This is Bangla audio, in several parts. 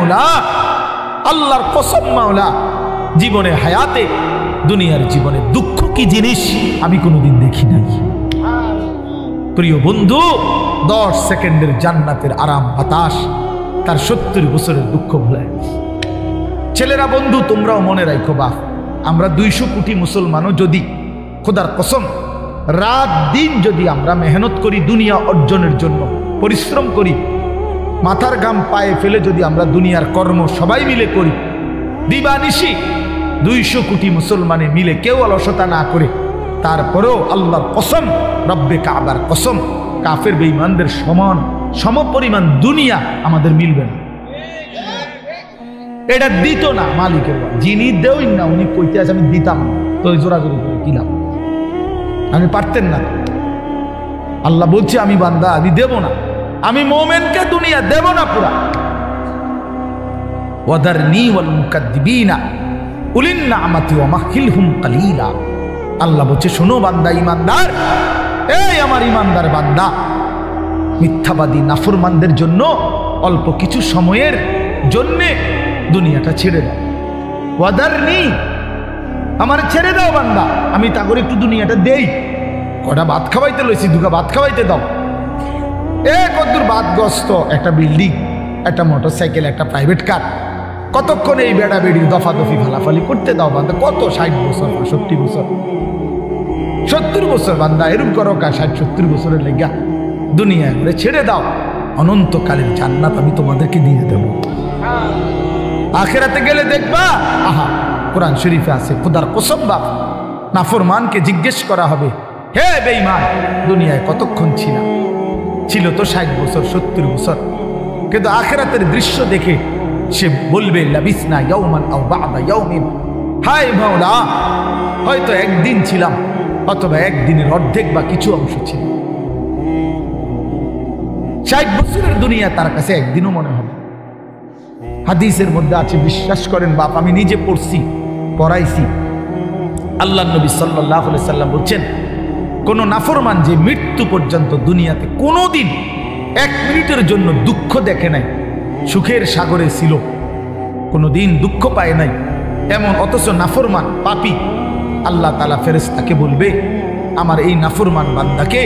মাওলা, আল্লাহর কসম মাওলা, জীবনে হায়াতে দুনিয়ার জীবনে দুঃখ কি জিনিস আমি কোনোদিন দেখি নাই। প্রিয় বন্ধু, 10 সেকেন্ডের জান্নাতের আরাম বাতাস তার 70 বছরের দুঃখ ভুলায়। ছেলেরা বন্ধু, তোমরাও মনে রাখো বাপ, আমরা 200 কোটি মুসলমানও যদি খোদার কসম রাত দিন যদি আমরা মেহনত করি দুনিয়া অর্জনের জন্য, পরিশ্রম করি, মাথার ঘাম পায়ে ফেলে যদি আমরা দুনিয়ার কর্ম সবাই মিলে করি, দিবানিশি 200 কোটি মুসলমানে মিলে কেউ অলসতা না করে, তারপরেও আল্লাহর কসম, রব্বে কাবার কসম, কাফের বেঈমানদের সমপরিমাণ দুনিয়া আমাদের মিলবে না। এটা দিত না মালিকের, যিনি দেওই না উনি কইতে আছে আমি দিতাম না, তো জোরাজোরি করে কিলাম, আমি পারতেন না। আল্লাহ বলছে আমি বান্দা আমি দেব না, আমি মোমেনকে দুনিয়া দেব না পুরা। ওয়াদারনি ওয়াল মুকাদ্দিবিনা উলিন নি'মাতি ওয়া মাহহিলহুম কালিলা। আল্লাহ বলছে শোনো বান্দা ঈমানদার, এই আমার ঈমানদার বান্দা, মিথ্যাবাদী নাফরমানদের জন্য অল্প কিছু সময়ের জন্য দুনিয়াটা ছেড়ে দাও। ওয়াদারনি, আমার ছেড়ে দাও বান্দা, আমি তা করে একটু দুনিয়াটা দেই। কটা ভাত খাওয়াইতে লইছি, দুগা ভাত খাওয়াইতে দাও। কতদূর বাদগ্রস্ত একটা বিল্ডিং, একটা মোটরসাইকেল, একটা প্রাইভেট কার, কতক্ষণ এই বেড়া বেড়ি দফাদফি ফালাফালি করতে দাও বান্দা। কত 60 বছর, 65 বছর, 70 বছর বান্দা, এরকম করো কা 60-70 বছরের লেগা দুনিয়া করে ছেড়ে দাও। অনন্তকালের জান্নাত আমি তোমাদেরকে দিয়ে দেব। আখিরাতে গেলে দেখবা, আহা, কোরআন শরীফে আছে, খোদার কসম বাপ, নাফরমানকে জিজ্ঞেস করা হবে, হে বেঈমান দুনিয়ায় কতক্ষণ ছিল তো 60 বছর 70 বছর, কিন্তু আখিরাতের দৃশ্য দেখে সে বলবে লাবিসনা ইয়াওমান আও বা'দা ইয়াওমিন, হায় মাওলা হয়তো একদিন ছিলাম অথবা একদিনের অর্ধেক বা কিছু অংশ ছিল। 60 বছরের দুনিয়া তার কাছে একদিনও মনে হবে। হাদিসের মধ্যে আছে, বিশ্বাস করেন বাপ, আমি নিজে পড়ছি, পড়াইছি, আল্লাহর নবী সাল্লাল্লাহু আলাইহি সাল্লাম বলছেন, কোন নাফরমান যে মৃত্যু পর্যন্ত দুনিয়াতে কোনোদিন 1 মিনিটের জন্য দুঃখ দেখে নাই, সুখের সাগরে ছিল, কোনোদিন দুঃখ পায় নাই এমন, অথচ নাফরমান পাপী, আল্লাহ তাআলা ফেরেশতাকে বলবে আমার এই নাফরমান বান্দাকে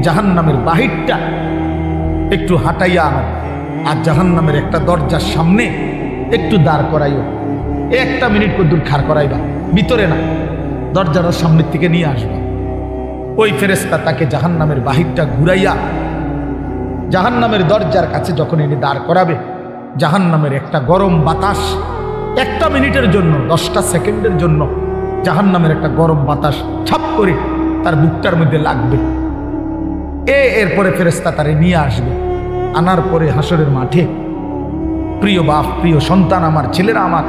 জাহান্নামের বাহিরটা একটু হাঁটাইয়া আনো, আর জাহান্নামের একটা দরজার সামনে একটু দাঁড় করাইও। 1 মিনিট কদ্দুর খাড় করাইবা, ভিতরে না, দরজার সামনের থেকে নিয়ে আসবা। ওই ফেরেশতা তাকে জাহান্নামের বাহিরটা ঘুরাইয়া জাহান্নামের দরজার কাছে যখন এনে দাঁড় করাবে, জাহান্নামের একটা গরম বাতাস 1 মিনিটের জন্য, 10টা সেকেন্ডের জন্য জাহান্নামের একটা গরম বাতাস ছাপ করে তার বুকটার মধ্যে লাগবে। এরপরে ফেরেশতা তারে নিয়ে আসবে, আনার পরে হাসরের মাঠে, প্রিয় বাপ, প্রিয় সন্তান, আমার ছেলেরা আমার,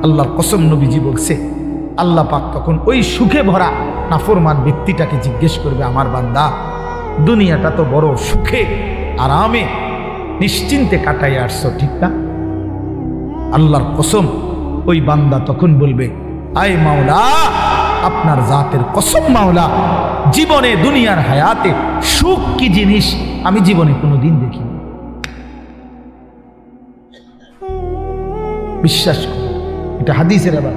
আল্লাহর কসম নবীজি বলছে, আল্লাহ পাক তখন ওই সুখে ভরা নাফরমান ব্যক্তিটাকে জিজ্ঞেস করবে, আমার বান্দা দুনিয়াটা তো বড় সুখে আরামে নিশ্চিন্তে কাটাই আসছো, ঠিক না? আল্লাহর কসম ওই বান্দা তখন বলবে, আয় মাওলা, আপনার জাতের কসম মাওলা, জীবনে দুনিয়ার হায়াতে সুখ কি জিনিস আমি জীবনে কোনোদিন দেখিনি। বিশ্বাস করি, এটা হাদিসের। আবার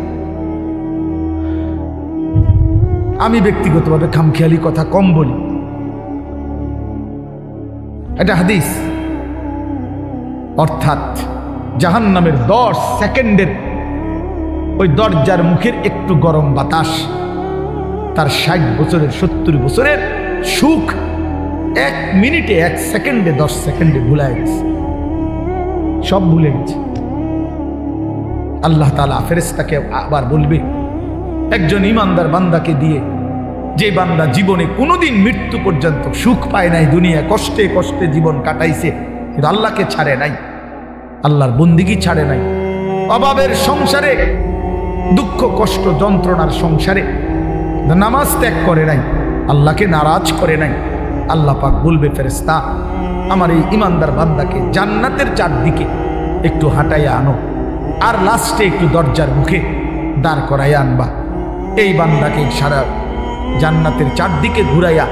আমি ব্যক্তিগতভাবে খামখেয়ালি কথা কম বলি, এটা হাদিস। অর্থাৎ জাহান্নামের 10 সেকেন্ডের ওই দরজার মুখের একটু গরম বাতাস তার 60 বছরের 70 বছরের সুখ 1 মিনিটে 1 সেকেন্ডে 10 সেকেন্ডে ভুলে গেছে, সব ভুলে গেছে। আল্লাহ তাআলা ফেরেশতাকে আবার বলবে, একজন ঈমানদার বান্দাকে দিয়ে, যে বান্দা জীবনে কোনোদিন মৃত্যু পর্যন্ত সুখ পায় নাই, দুনিয়া কষ্টে কষ্টে জীবন কাটাইছে, কিন্তু আল্লাহকে ছাড়ে নাই, আল্লাহর বন্দিগি ছাড়ে নাই, অভাবের সংসারে, দুঃখ কষ্ট যন্ত্রণার সংসারে নামাজ ত্যাগ করে নাই, আল্লাহকে নারাজ করে নাই, আল্লাহ পাক বলবে, ফেরেশতা আমার এই ঈমানদার বান্দাকে জান্নাতের চারদিকে একটু হাঁটাইয়া আনো, আর লাস্টে একটু দরজার মুখে দাঁড় করাইয়া আনবা। এই বান্দাকে সারা জান্নাতের চারদিকে ঘুরাইয়া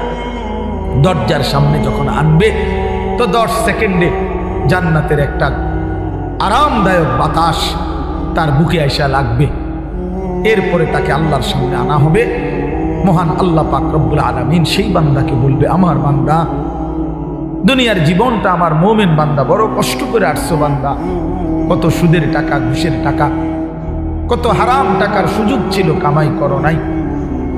দরজার সামনে যখন আনবে, তো 10 সেকেন্ডে জান্নাতের একটা আরামদায়ক বাতাস তার বুকে আইসা লাগবে। এরপরে তাকে আল্লাহর সামনে আনা হবে। মহান আল্লাহ পাক রব্বুল আলামিন সেই বান্দাকে বলবে, আমার বান্দা, দুনিয়ার জীবনটা আমার মুমিন বান্দা বড় কষ্ট করে আসছো বান্দা, কত সুদের টাকা, ঘুষের টাকা, কত হারাম টাকার সুযোগ ছিল, কামাই করো নাই।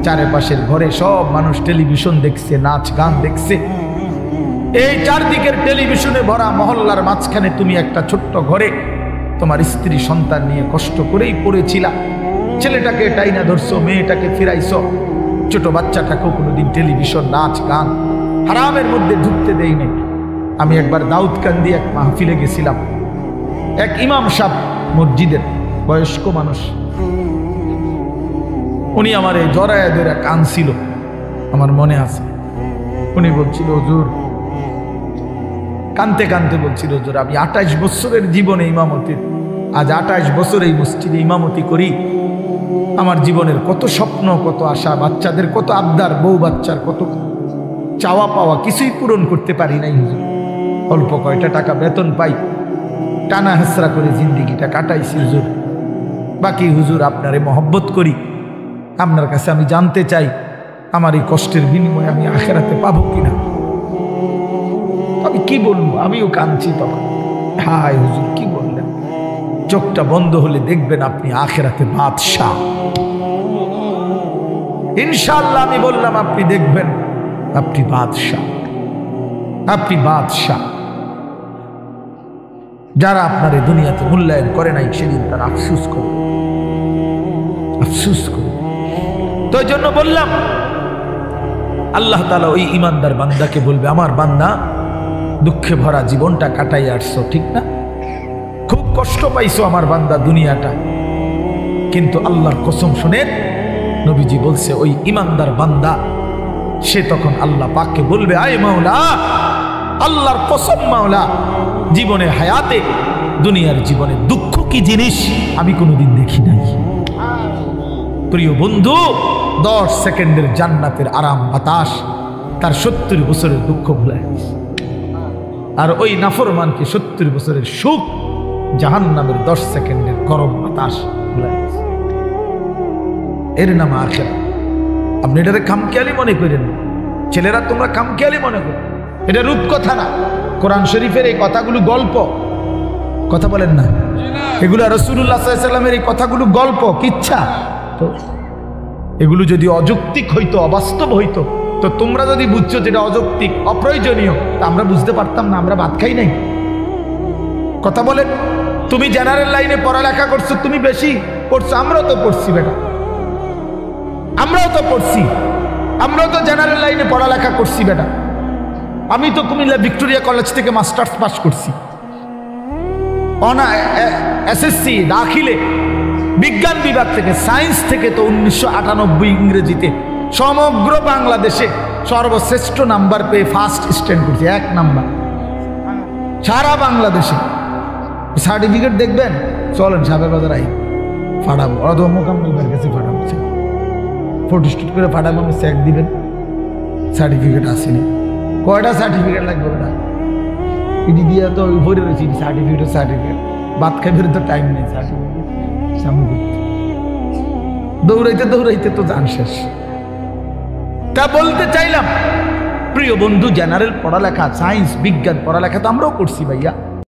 চারপাশের ঘরে সব মানুষ টেলিভিশন দেখছে, নাচ গান দেখছে। এই চারদিকের টেলিভিশনে ভরা মহল্লার মাঝখানে তুমি একটা ছোট্ট ঘরে তোমার স্ত্রী সন্তান নিয়ে কষ্ট করেই পড়েছিলা। ছেলেটাকে টাইনা ধরছো, মেয়েটাকে ফিরাইছো, ছোট বাচ্চাটাকেও কোনোদিন টেলিভিশন, নাচ গান, হারামের মধ্যে ঢুকতে দেই নাই। আমি একবার দাউদকান্দি এক মাহফিলে গেছিলাম। এক ইমাম সাহেব, মসজিদের বয়স্ক মানুষ, উনি আমার এই জড়ায় ধরে কাঁদছিল, আমার মনে আছে। উনি বলছিল, হুজুর, কানতে কানতে বলছিল, হুজুর, আমি 28 বছরের জীবনে ইমামতি, আজ 28 বছর এই মসজিদে ইমামতি করি। আমার জীবনের কত স্বপ্ন, কত আশা, বাচ্চাদের কত আবদার, বউ বাচ্চার কত চাওয়া পাওয়া, কিছুই পূরণ করতে পারি নাই হুজুর। অল্প কয়টা টাকা বেতন পাই, টানা হেসরা করে জিন্দিগিটা কাটাইছি হুজুর। বাকি হুজুর আপনারে মহব্বত করি, আপনার কাছে আমি জানতে চাই আমার এই কষ্টের বিনিময়ে আমি আখেরাতে পাবো কিনা। আমি কি বলবো, আমিও কাঁদছি তখন। হায় হুজুর, কি বললেন? চোখটা বন্ধ হলে দেখবেন আপনি আখেরাতে বাদশাহ। ইনশাআল্লাহ আমি বললাম, আপনি দেখবেন আপনি বাদশাহ, আপনি বাদশাহ। যারা আপনার এই দুনিয়াতে মূল্যায়ন করে নাই, সেদিন তারা আফসুস করবে, আফসুস করবে। তো এই জন্য বললাম, আল্লাহ তাআলা ওই ইমানদার বান্দাকে বলবে, আমার বান্দা, দুঃখে ভরা জীবনটা কাটাই আসছো, ঠিক না? খুব কষ্ট পাইছো আমার বান্দা দুনিয়াটা, কিন্তু আল্লাহর কসম শুনেন, নবীজি বলছে, ওই ইমানদার বান্দা সে তখন আল্লাহ পাককে বলবে, আয় মাওলা, আল্লাহর কসম মাওলা, জীবনে হায়াতে, দুনিয়ার জীবনে দুঃখ কি জিনিস আমি কোনোদিন দেখি নাই। প্রিয় বন্ধু, 10 সেকেন্ডের জান্নাতের আরাম বাতাস তার 70 বছরের দুঃখ ভুলে গেছে। আর ওই নাফরমানকে 70 বছরের সুখ জাহান্নামের 10 সেকেন্ডের গরম বাতাস ভুলে গেছে। এর নাম আখিরাত। আপনি এটারে খামখেয়ালি মনে করেন, ছেলেরা তোমরা খামখেয়ালি মনে করো, এটা রূপকথা না। কোরআন শরীফের এই কথাগুলো গল্প, কথা বলেন না, এগুলো রাসূলুল্লাহ সাল্লাল্লাহু আলাইহি ওয়াসাল্লামের এই কথাগুলো গল্প, কিচ্ছা। তো এগুলো যদি অযৌক্তিক হইতো, অবাস্তব হইতো, তো তোমরা যদি বুঝছো যেটা অযৌক্তিক, অপ্রয়োজনীয়, তা আমরা বুঝতে পারতাম না? আমরা ভাত খাই নাই? কথা বলেন। তুমি জেনারেল লাইনে পড়ালেখা করছো, তুমি বেশি পড়ছো, আমরাও তো পড়ছি বেটা, আমরাও তো পড়ছি, আমরাও তো জেনারেল লাইনে পড়ালেখা করছি বেটা। আমি তো কুমিল্লা ভিক্টোরিয়া কলেজ থেকে মাস্টার্স পাস করছি, এসএসসি দাখিলে বিজ্ঞান বিভাগ থেকে, সায়েন্স থেকে তো 1998 ইংরেজিতে সমগ্র বাংলাদেশে সর্বশ্রেষ্ঠ নাম্বার পেয়ে ফার্স্ট স্ট্যান্ড করছি, 1 নাম্বার সারা বাংলাদেশে। সার্টিফিকেট দেখবেন, চলেন সাবের বাজার আই ফাটাবো, অত মোকাম্মেলের কাছে ফাটাবো, ফটোস্টেট করে ফাটাবো, আমি চেক দিবেন, সার্টিফিকেট আসেনি। কয়টা সার্টিফিকেট লাগবে না? ইডি দিয়ে তো ভরে রয়েছি, সার্টিফিকেট ভাত খাইবে তো টাইম নেই, সার্টিফিকেট সামনে দৌড়াইতে দৌড়াইতে তো জান শেষ। তা বলতে চাইলাম, প্রিয় বন্ধু, জেনারেল পড়ালেখা, সায়েন্স, বিজ্ঞান পড়ালেখা তো আমরাও করছি ভাইয়া।